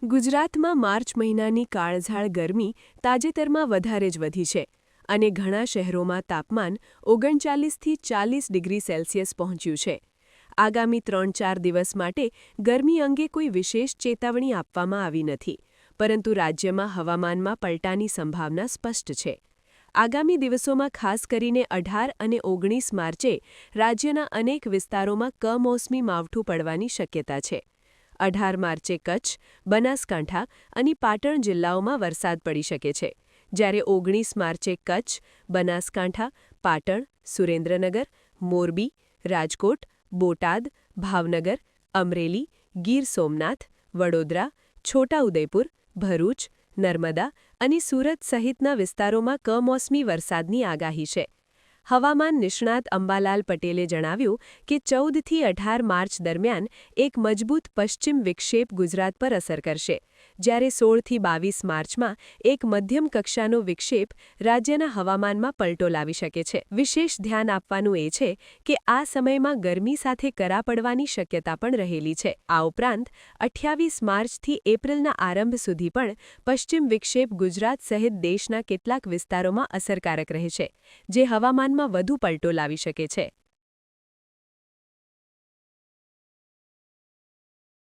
ગુજરાતમાં માર્ચ મહિનાની કાળઝાળ ગરમી તાજેતરમાં વધારે જ વધી છે અને ઘણા શહેરોમાં તાપમાન 39થી 40 ડિગ્રી સેલ્સિયસ પહોંચ્યું છે. આગામી 3-4 દિવસ માટે ગરમી અંગે કોઈ વિશેષ ચેતવણી આપવામાં આવી નથી, પરંતુ રાજ્યમાં હવામાનમાં પલટાની સંભાવના સ્પષ્ટ છે. આગામી દિવસોમાં ખાસ કરીને 18 અને 19 માર્ચે રાજ્યના અનેક વિસ્તારોમાં કમોસમી માવઠું પડવાની શક્યતા છે. 18 માર્ચે કચ્છ, બનાસકાંઠા અને પાટણ જિલ્લાઓમાં વરસાદ પડી શકે છે, જ્યારે 19 માર્ચે કચ્છ, બનાસકાંઠા, પાટણ, સુરેન્દ્રનગર, મોરબી, રાજકોટ, બોટાદ, ભાવનગર, અમરેલી, ગીર સોમનાથ, વડોદરા, છોટાઉદેપુર, ભરૂચ, નર્મદા અને સુરત સહિતના વિસ્તારોમાં કમોસમી વરસાદની આગાહી છે. હવામાન નિષ્ણાત અંબાલાલ પટેલે જણાવ્યું કે 14થી 18 માર્ચ દરમિયાન એક મજબૂત પશ્ચિમ વિક્ષેપ ગુજરાત પર અસર કરશે, જ્યારે 16થી 22 માર્ચમાં એક મધ્યમ કક્ષાનો વિક્ષેપ રાજ્યના હવામાનમાં પલટો લાવી શકે છે. વિશેષ ધ્યાન આપવાનું એ છે કે આ સમયમાં ગરમી સાથે કરા પડવાની શક્યતા પણ રહેલી છે. આ ઉપરાંત 28 માર્ચથી એપ્રિલના આરંભ સુધી પણ પશ્ચિમ વિક્ષેપ ગુજરાત સહિત દેશના કેટલાક વિસ્તારોમાં અસરકારક રહેશે, જે હવામાનમાં વધુ પલટો લાવી શકે છે.